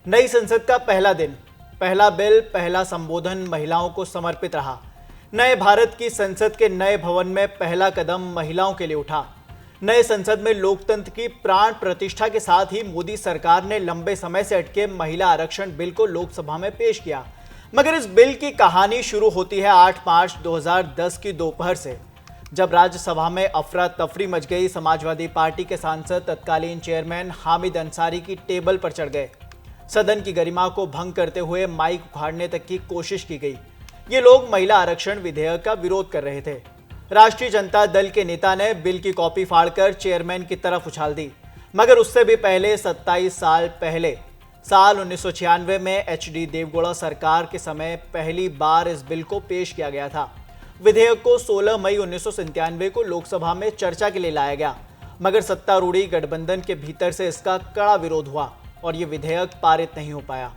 नई संसद का पहला दिन, पहला बिल, पहला संबोधन महिलाओं को समर्पित रहा। नए भारत की संसद के नए भवन में पहला कदम महिलाओं के लिए उठा। नए संसद में लोकतंत्र की प्राण प्रतिष्ठा के साथ ही मोदी सरकार ने लंबे समय से अटके महिला आरक्षण बिल को लोकसभा में पेश किया। मगर इस बिल की कहानी शुरू होती है 8 मार्च 2010 की दोपहर से, जब राज्यसभा में अफरा तफरी मच गई। समाजवादी पार्टी के सांसद तत्कालीन चेयरमैन हामिद अंसारी की टेबल पर चढ़ गए। सदन की गरिमा को भंग करते हुए माइक उखाड़ने तक की कोशिश की गई। ये लोग महिला आरक्षण विधेयक का विरोध कर रहे थे। राष्ट्रीय जनता दल के नेता ने बिल की कॉपी फाड़कर चेयरमैन की तरफ उछाल दी। मगर उससे भी पहले 27 साल पहले साल 1996 में एचडी देवगौड़ा सरकार के समय पहली बार इस बिल को पेश किया गया था। विधेयक को 16 मई 1997 को लोकसभा में चर्चा के लिए लाया गया, मगर सत्तारूढ़ी गठबंधन के भीतर से इसका कड़ा विरोध हुआ और ये विधेयक पारित नहीं हो पाया।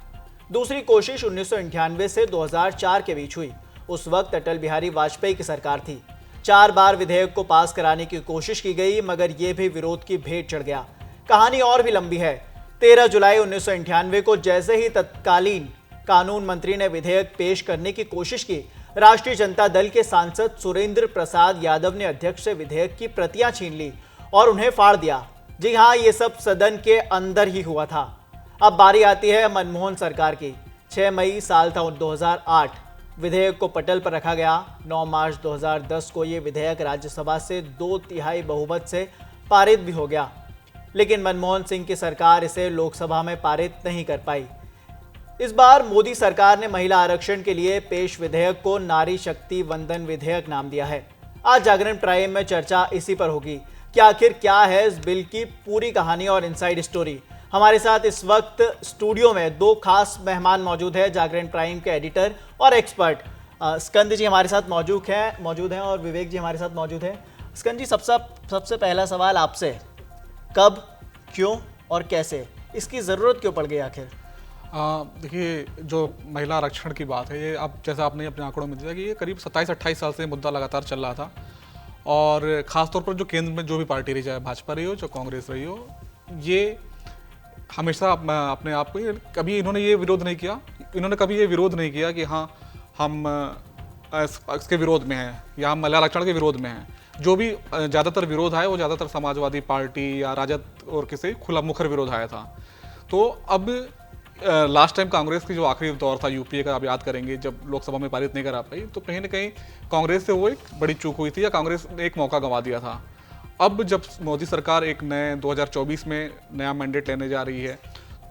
दूसरी कोशिश 1998 से 2004 के बीच हुई। उस वक्त अटल बिहारी वाजपेयी की सरकार थी। 4 बार विधेयक को पास कराने की कोशिश की गई, मगर यह भी विरोध की भेंट चढ़ गया। कहानी और भी लंबी है। 13 जुलाई 1998 को जैसे ही तत्कालीन कानून मंत्री ने विधेयक पेश करने की कोशिश की, राष्ट्रीय जनता दल के सांसद सुरेंद्र प्रसाद यादव ने अध्यक्ष से विधेयक की प्रतियां छीन ली और उन्हें फाड़ दिया। जी हाँ, ये सब सदन के अंदर ही हुआ था। अब बारी आती है मनमोहन सरकार की। 6 मई साल था 2008। विधेयक को पटल पर रखा गया। 9 मार्च 2010 को यह विधेयक राज्यसभा से 2/3 बहुमत से पारित भी हो गया, लेकिन मनमोहन सिंह की सरकार इसे लोकसभा में पारित नहीं कर पाई। इस बार मोदी सरकार ने महिला आरक्षण के लिए पेश विधेयक को नारी शक्ति वंदन विधेयक नाम दिया है। आज जागरण प्राइम में चर्चा इसी पर होगी कि आखिर क्या है इस बिल की पूरी कहानी और इनसाइड स्टोरी। हमारे साथ इस वक्त स्टूडियो में 2 खास मेहमान मौजूद है। जागरण प्राइम के एडिटर और एक्सपर्ट स्कंद जी हमारे साथ मौजूद हैं और विवेक जी हमारे साथ मौजूद हैं। स्कंद जी, सबसे पहला सवाल आपसे, कब, क्यों और कैसे इसकी ज़रूरत क्यों पड़ गई आखिर? देखिए, जो महिला आरक्षण की बात है, ये अब जैसा आपने अपने आंकड़ों में दिया कि ये करीब 27-28 साल से मुद्दा लगातार चल रहा था। और ख़ासतौर पर जो केंद्र में जो भी पार्टी रही, चाहे भाजपा रही हो चाहे कांग्रेस रही हो, ये हमेशा अपने आप को कभी इन्होंने ये विरोध नहीं किया। इन्होंने कभी ये विरोध नहीं किया कि हाँ, हम इसके विरोध में हैं या हम महिला आरक्षण के विरोध में हैं। जो भी ज़्यादातर विरोध आया वो ज़्यादातर समाजवादी पार्टी या राजद और किसी खुला मुखर विरोध आया था। तो अब लास्ट टाइम कांग्रेस की जो आखिरी दौर था यूपीए का, आप याद करेंगे, जब लोकसभा में पारित नहीं करा पाई, तो कहीं ना कहीं कांग्रेस से वो एक बड़ी चूक हुई थी या कांग्रेस ने एक मौका गंवा दिया था। अब जब मोदी सरकार एक नए 2024 में नया मैंडेट लेने जा रही है,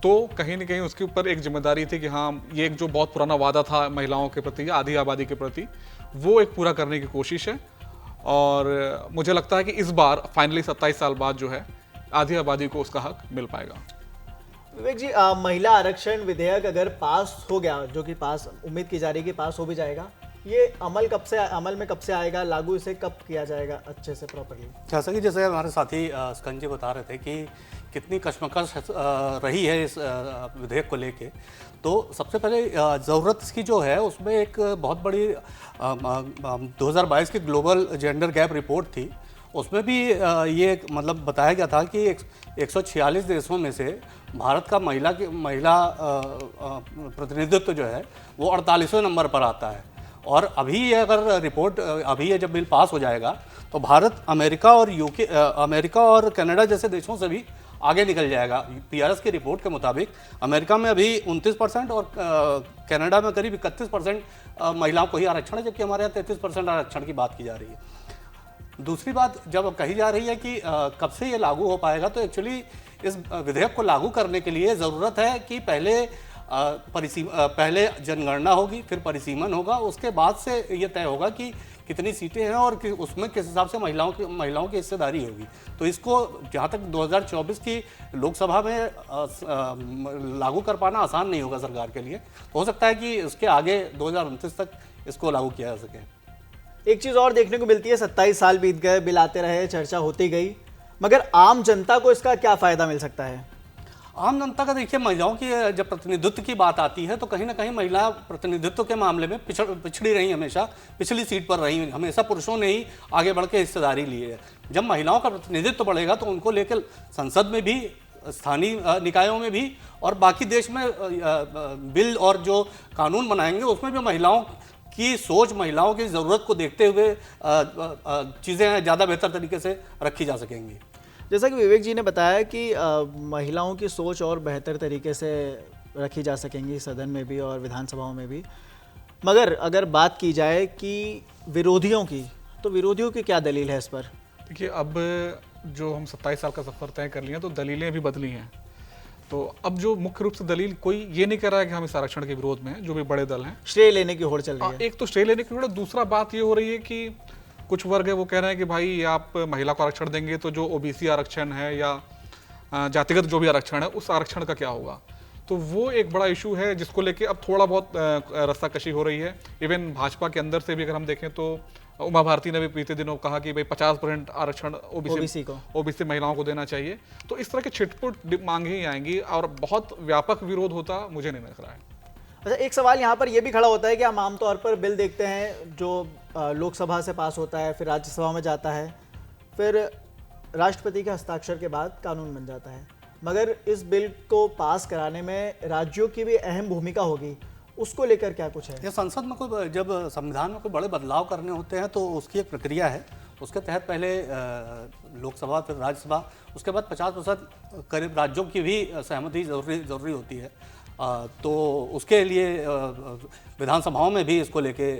तो कहीं ना कहीं उसके ऊपर एक जिम्मेदारी थी कि हाँ, ये एक जो बहुत पुराना वादा था महिलाओं के प्रति या आधी आबादी के प्रति, वो एक पूरा करने की कोशिश है। और मुझे लगता है कि इस बार फाइनली 27 साल बाद जो है आधी आबादी को उसका हक मिल पाएगा। विवेक जी, महिला आरक्षण विधेयक अगर पास हो गया, जो कि पास उम्मीद की जा रही है कि पास हो भी जाएगा, ये अमल में कब से आएगा, लागू इसे कब किया जाएगा अच्छे से प्रॉपर्ली? जैसा कि जैसे हमारे साथी स्कंद जी बता रहे थे कि कितनी कश्मकश रही है इस विधेयक को लेके, तो सबसे पहले ज़रूरत इसकी जो है उसमें एक बहुत बड़ी 2022 की ग्लोबल जेंडर गैप रिपोर्ट थी। उसमें भी ये मतलब बताया गया था कि 146 देशों में से भारत का महिला प्रतिनिधित्व जो है वो 48वें नंबर पर आता है। और अभी ये अगर रिपोर्ट अभी ये जब बिल पास हो जाएगा तो भारत अमेरिका और कनाडा जैसे देशों से भी आगे निकल जाएगा। पीआरएस की रिपोर्ट के मुताबिक अमेरिका में अभी 29% और कनाडा में करीब 31% महिलाओं को ही आरक्षण है, जबकि हमारे यहाँ 33% आरक्षण की बात की जा रही है। दूसरी बात जब कही जा रही है कि कब से ये लागू हो पाएगा, तो एक्चुअली इस विधेयक को लागू करने के लिए ज़रूरत है कि पहले जनगणना होगी, फिर परिसीमन होगा, उसके बाद से ये तय होगा कि कितनी सीटें हैं और उसमें किस हिसाब से महिलाओं की हिस्सेदारी होगी। तो इसको जहाँ तक 2024 की लोकसभा में लागू कर पाना आसान नहीं होगा सरकार के लिए। हो सकता है कि इसके आगे 2029 तक इसको लागू किया जा सके। एक चीज़ और देखने को मिलती है, 27 साल बीत गए, बिल आते रहे, चर्चा होती गई, मगर आम जनता को इसका क्या फ़ायदा मिल सकता है? आम जनता का देखिए, महिलाओं की जब प्रतिनिधित्व की बात आती है तो कहीं ना कहीं महिला प्रतिनिधित्व के मामले में पिछड़ी रही, हमेशा पिछली सीट पर रही, हमेशा पुरुषों ने ही आगे बढ़ के हिस्सेदारी ली है। जब महिलाओं का प्रतिनिधित्व बढ़ेगा तो उनको लेकर संसद में भी स्थानीय निकायों में भी और बाकी देश में बिल और जो कानून बनाएंगे उसमें भी महिलाओं की सोच, महिलाओं की ज़रूरत को देखते हुए चीज़ें ज़्यादा बेहतर तरीके से रखी जा सकेंगी। जैसा कि विवेक जी ने बताया कि महिलाओं की सोच और बेहतर तरीके से रखी जा सकेंगी सदन में भी और विधानसभाओं में भी, मगर अगर बात की जाए कि विरोधियों की, तो विरोधियों की क्या दलील है इस पर? देखिए, अब जो हम 27 साल का सफ़र तय कर लिए तो दलीलें भी बदली हैं। तो अब जो मुख्य रूप से दलील, कोई ये नहीं कह रहा है कि हम इस आरक्षण के विरोध में हैं, जो भी बड़े दल हैं। श्रेय लेने की होड़ चल रही है। एक तो श्रेय लेने की होड़, दूसरा बात ये हो रही है कि कुछ वर्ग है वो कह रहे हैं कि भाई आप महिला को आरक्षण देंगे तो जो ओबीसी आरक्षण है या जातिगत जो भी आरक्षण है उस आरक्षण का क्या होगा। तो वो एक बड़ा इशू है जिसको लेके अब थोड़ा बहुत रस्साकशी हो रही है। इवन भाजपा के अंदर से भी अगर हम देखें तो उमा भारती ने भी बीते दिनों कहा कि भाई 50% आरक्षण ओबीसी महिलाओं को देना चाहिए। तो इस तरह के छिटपुट मांगे ही आएंगी और बहुत व्यापक विरोध होता मुझे नहीं लग रहा है। अच्छा, एक सवाल यहाँ पर यह भी खड़ा होता है कि हम आमतौर पर बिल देखते हैं जो लोकसभा से पास होता है, फिर राज्यसभा में जाता है, फिर राष्ट्रपति के हस्ताक्षर के बाद कानून बन जाता है, मगर इस बिल को पास कराने में राज्यों की भी अहम भूमिका होगी, उसको लेकर क्या कुछ है? ये संसद में कोई, जब संविधान में कोई बड़े बदलाव करने होते हैं तो उसकी एक प्रक्रिया है। उसके तहत पहले लोकसभा, फिर राज्यसभा, उसके बाद 50% करीब राज्यों की भी सहमति ज़रूरी होती है। तो उसके लिए विधानसभाओं में भी इसको लेके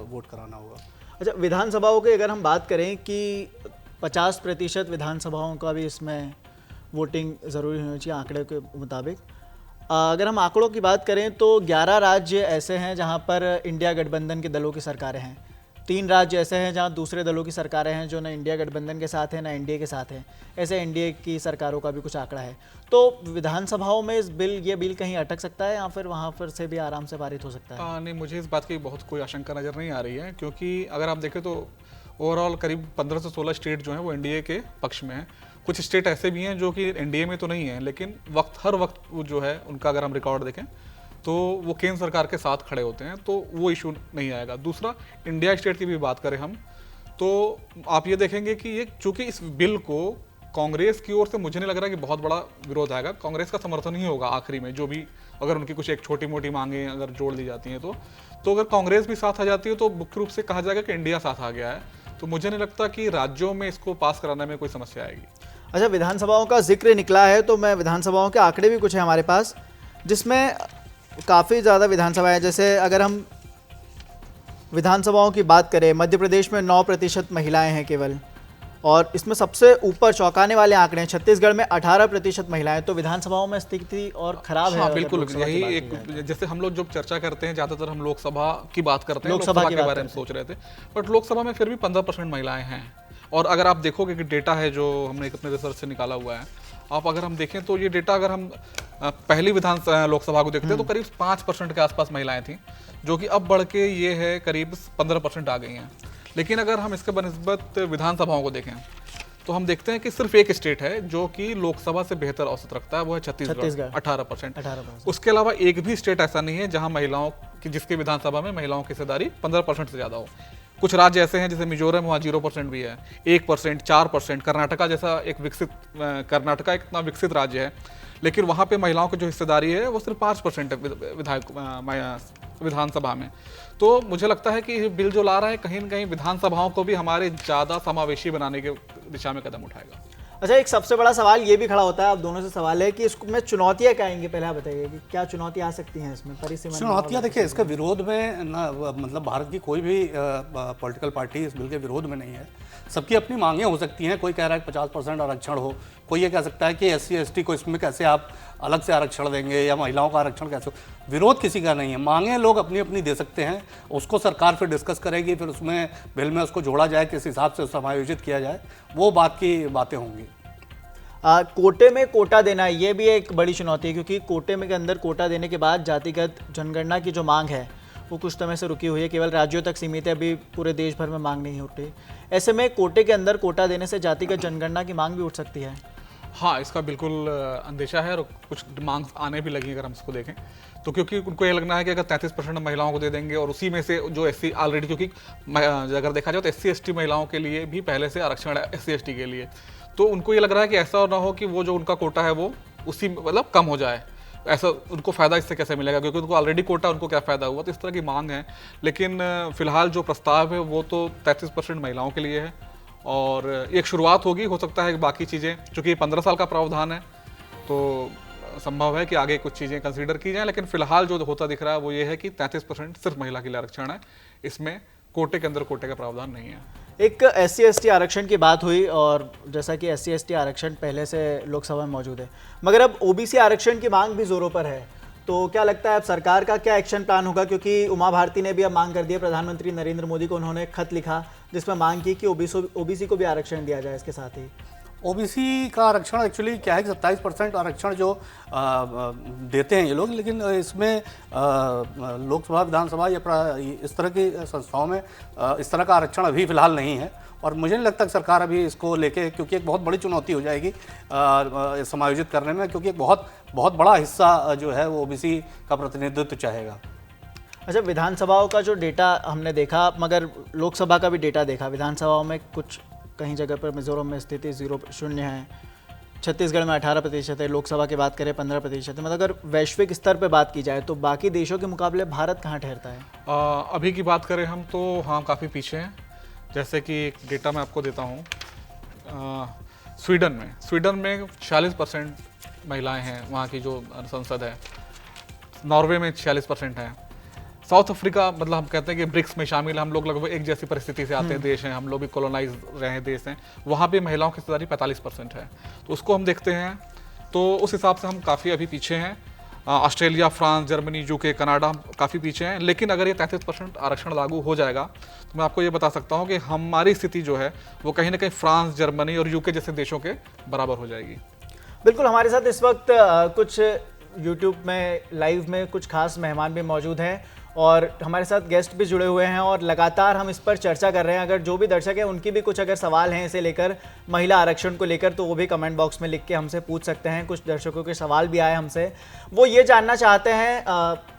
वोट कराना होगा। अच्छा, विधानसभाओं की अगर हम बात करें कि 50% विधानसभाओं का भी इसमें वोटिंग ज़रूरी होनी चाहिए आंकड़े के मुताबिक। अगर हम आंकड़ों की बात करें तो 11 राज्य ऐसे हैं जहां पर इंडिया गठबंधन के दलों की सरकारें हैं, 3 राज्य ऐसे हैं जहां दूसरे दलों की सरकारें हैं जो ना इंडिया गठबंधन के साथ हैं ना एनडीए के साथ हैं। ऐसे एनडीए की सरकारों का भी कुछ आंकड़ा है। तो विधानसभाओं में ये बिल कहीं अटक सकता है या फिर वहां पर से भी आराम से पारित हो सकता है? नहीं, मुझे इस बात की बहुत कोई आशंका नज़र नहीं आ रही है, क्योंकि अगर आप देखें तो ओवरऑल करीब 15 से 16 स्टेट जो हैं वो एनडीए के पक्ष में हैं। कुछ स्टेट ऐसे भी हैं जो कि एनडीए में तो नहीं है, लेकिन हर वक्त जो है उनका अगर हम रिकॉर्ड देखें तो वो केंद्र सरकार के साथ खड़े होते हैं, तो वो इशू नहीं आएगा। दूसरा, इंडिया स्टेट की भी बात करें हम तो आप ये देखेंगे कि ये चूंकि इस बिल को कांग्रेस की ओर से मुझे नहीं लग रहा कि बहुत बड़ा विरोध आएगा। कांग्रेस का समर्थन ही होगा आखिरी में, जो भी अगर उनकी कुछ एक छोटी मोटी मांगे अगर जोड़ दी जाती हैं तो अगर कांग्रेस भी साथ आ जाती है तो मुख्य रूप से कहा जाएगा कि इंडिया साथ आ गया है। तो मुझे नहीं लगता कि राज्यों में इसको पास कराने में कोई समस्या आएगी। अच्छा, विधानसभाओं का जिक्र निकला है तो मैं विधानसभाओं के आंकड़े भी कुछ है हमारे पास, जिसमें काफ़ी ज़्यादा विधानसभाएं, जैसे अगर हम विधानसभाओं की बात करें, मध्य प्रदेश में 9% महिलाएं हैं केवल, और इसमें सबसे ऊपर चौंकाने वाले आंकड़े हैं, छत्तीसगढ़ में 18% महिलाएं। तो विधानसभाओं में स्थिति और खराब है। हाँ, बिल्कुल, यही एक, जैसे हम लोग जब चर्चा करते हैं ज़्यादातर हम लोकसभा की बात करते हैं, लोकसभा के बारे में सोच रहे थे, बट लोकसभा में फिर भी 15% महिलाएं हैं। और अगर आप देखोगे कि डेटा है जो हमने अपने रिसर्च से निकाला हुआ है, आप अगर हम देखें तो ये डेटा अगर हम पहली लोकसभा को देखते हैं तो करीब 5% के आसपास महिलाएं थीं, जो कि अब बढ़ के ये है करीब 15% आ गई हैं। लेकिन अगर हम इसके बनिस्बत विधानसभाओं को देखें तो हम देखते हैं कि सिर्फ एक स्टेट है जो कि लोकसभा से बेहतर औसत रखता है, वो है छत्तीसगढ़, 18%। उसके अलावा एक भी स्टेट ऐसा नहीं है जहां महिलाओं की, जिसके विधानसभा में महिलाओं की हिस्सेदारी 15% से ज़्यादा हो। कुछ राज्य ऐसे हैं जैसे मिजोरम, वहाँ 0% भी है, 1%, 4%। कर्नाटका जैसा एक कर्नाटका एक इतना विकसित राज्य है, लेकिन वहाँ पे महिलाओं की जो हिस्सेदारी है वो सिर्फ 5% है विधानसभा में। तो मुझे लगता है कि बिल जो ला रहा है कहीं न कहीं विधानसभाओं को भी हमारे ज़्यादा समावेशी बनाने के दिशा में कदम उठाएगा। अच्छा, एक सबसे बड़ा सवाल ये भी खड़ा होता है, आप दोनों से सवाल है कि इसमें चुनौतियां क्या आएंगी? पहले आप बताइए कि क्या चुनौतियां आ सकती हैं इसमें? चुनौतियां देखिए, इसके विरोध में ना, मतलब भारत की कोई भी पॉलिटिकल पार्टी इस बिल के विरोध में नहीं है। सबकी अपनी मांगें हो सकती हैं। कोई कह रहा है 50% आरक्षण हो, कोई ये कह सकता है कि SC ST को इसमें कैसे आप अलग से आरक्षण देंगे या महिलाओं का आरक्षण कैसे हो। विरोध किसी का नहीं है, मांगें लोग अपनी अपनी दे सकते हैं, उसको सरकार फिर डिस्कस करेगी, फिर उसमें बिल में उसको जोड़ा जाए, किस हिसाब से समायोजित किया जाए, वो बातें होंगी। कोटे में कोटा देना, ये भी एक बड़ी चुनौती है, क्योंकि कोटे में के अंदर कोटा देने के बाद जातिगत जनगणना की जो मांग है वो कुछ समय से रुकी हुई है, केवल राज्यों तक सीमित है, अभी पूरे देश भर में मांग नहीं उठी। ऐसे में कोटे के अंदर कोटा देने से जातिगत जनगणना की मांग भी उठ सकती है। हाँ, इसका बिल्कुल अंदेशा है और कुछ मांग आने भी लगी अगर हम इसको देखें तो, क्योंकि उनको ये लगना है कि अगर 33% महिलाओं को दे देंगे और उसी में से जो SC ऑलरेडी, क्योंकि अगर देखा जाए तो SC ST महिलाओं के लिए भी पहले से आरक्षण है SC ST के लिए, तो उनको ये लग रहा है कि ऐसा ना हो कि वो जो उनका कोटा है वो उसी मतलब कम हो जाए, ऐसा उनको फ़ायदा इससे कैसे मिलेगा, क्योंकि उनको ऑलरेडी कोटा, उनको क्या फ़ायदा हुआ। तो इस तरह की मांग है, लेकिन फिलहाल जो प्रस्ताव है वो तो 33% महिलाओं के लिए है और एक शुरुआत होगी। हो सकता है कि बाकी चीज़ें, चूँकि 15 साल का प्रावधान है तो संभव है कि आगे कुछ चीज़ें कंसीडर की जाएं, लेकिन फिलहाल जो होता दिख रहा है वो ये है कि 33% सिर्फ महिला के लिए आरक्षण है, इसमें कोटे के अंदर कोटे का प्रावधान नहीं है। एक SC/ST आरक्षण की बात हुई और जैसा कि SC/ST आरक्षण पहले से लोकसभा में मौजूद है, मगर अब OBC आरक्षण की मांग भी जोरों पर है, तो क्या लगता है अब सरकार का क्या एक्शन प्लान होगा? क्योंकि उमा भारती ने भी अब मांग कर दी है, प्रधानमंत्री नरेंद्र मोदी को उन्होंने खत लिखा जिसमें मांग की कि OBC को भी आरक्षण दिया जाए। इसके साथ ही ओबीसी का आरक्षण एक्चुअली क्या है कि 27% आरक्षण जो देते हैं ये लोग, लेकिन इसमें लोकसभा, विधानसभा या इस तरह की संस्थाओं में इस तरह का आरक्षण अभी फिलहाल नहीं है और मुझे नहीं लगता कि सरकार अभी इसको लेके, क्योंकि एक बहुत बड़ी चुनौती हो जाएगी समायोजित करने में, क्योंकि एक बहुत बड़ा हिस्सा जो है वो ओबीसी का प्रतिनिधित्व चाहेगा। अच्छा, विधानसभाओं का जो डेटा हमने देखा, मगर लोकसभा का भी डेटा देखा, विधानसभाओं में कुछ कहीं जगह पर मिजोरम में स्थिति 0% है, छत्तीसगढ़ में 18% है, लोकसभा की बात करें 15% है। मतलब अगर वैश्विक स्तर पर बात की जाए तो बाकी देशों के मुकाबले भारत कहाँ ठहरता है? अभी की बात करें हम तो हाँ काफ़ी पीछे हैं। जैसे कि एक डेटा मैं आपको देता हूँ, स्वीडन में 46% महिलाएं हैं, वहाँ की जो संसद है। नॉर्वे में 46% है। साउथ अफ्रीका, मतलब हम कहते हैं कि ब्रिक्स में शामिल, हम लोग लगभग एक जैसी परिस्थिति से आते हैं देश हैं, हम लोग भी कॉलोनाइज रहे देश हैं, वहाँ भी महिलाओं की हिस्सेदारी 45% है। तो उसको हम देखते हैं तो उस हिसाब से हम काफ़ी अभी पीछे हैं। Australia, France, Germany, UK, Canada हम काफ़ी पीछे हैं। लेकिन अगर ये 33% आरक्षण लागू हो जाएगा तो मैं आपको ये बता सकता हूँ कि हमारी स्थिति जो है वो कहीं ना कहीं फ्रांस, जर्मनी और यूके जैसे देशों के बराबर हो जाएगी। बिल्कुल, हमारे साथ इस वक्त कुछ यूट्यूब में लाइव में कुछ खास मेहमान भी मौजूद हैं और हमारे साथ गेस्ट भी जुड़े हुए हैं और लगातार हम इस पर चर्चा कर रहे हैं। अगर जो भी दर्शक हैं उनकी भी कुछ अगर सवाल हैं इसे लेकर, महिला आरक्षण को लेकर, तो वो भी कमेंट बॉक्स में लिख के हमसे पूछ सकते हैं। कुछ दर्शकों के सवाल भी आए हमसे, वो ये जानना चाहते हैं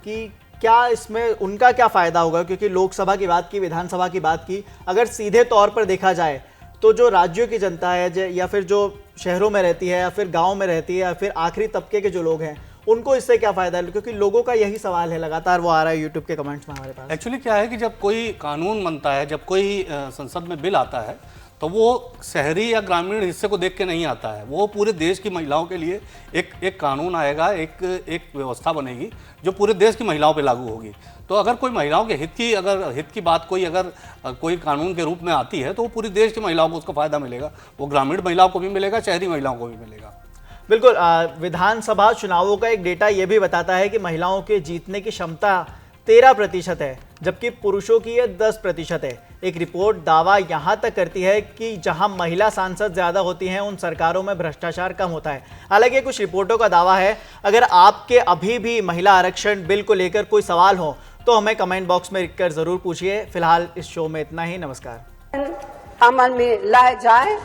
कि क्या इसमें उनका क्या फ़ायदा होगा, क्योंकि लोकसभा की बात की, विधानसभा की बात की, अगर सीधे तौर पर देखा जाए तो जो राज्यों की जनता है या फिर जो शहरों में रहती है या फिर गाँव में रहती है या फिर आखिरी तबके के जो लोग हैं, उनको इससे क्या फ़ायदा है? क्योंकि लोगों का यही सवाल है, लगातार वो आ रहा है यूट्यूब के कमेंट्स में हमारे पास। एक्चुअली क्या है कि जब कोई कानून बनता है, जब कोई संसद में बिल आता है, तो वो शहरी या ग्रामीण हिस्से को देख के नहीं आता है, वो पूरे देश की महिलाओं के लिए एक कानून आएगा, एक व्यवस्था बनेगी जो पूरे देश की महिलाओं पे लागू होगी। तो अगर कोई महिलाओं के हित की बात कोई कानून के रूप में आती है तो वो पूरी देश की महिलाओं को उसका फ़ायदा मिलेगा, वो ग्रामीण महिलाओं को भी मिलेगा, शहरी महिलाओं को भी मिलेगा। बिल्कुल, विधानसभा चुनावों का एक डेटा ये भी बताता है कि महिलाओं के जीतने की क्षमता 13% है, जबकि पुरुषों की ये 10% है। एक रिपोर्ट दावा यहाँ तक करती है कि जहाँ महिला सांसद ज़्यादा होती हैं उन सरकारों में भ्रष्टाचार कम होता है। हालांकि कुछ रिपोर्टों का दावा है। अगर आपके अभी भी महिला आरक्षण बिल को लेकर कोई सवाल हो तो हमें कमेंट बॉक्स में लिखकर ज़रूर पूछिए। फिलहाल इस शो में इतना ही। नमस्कार। अमल में लाए जाए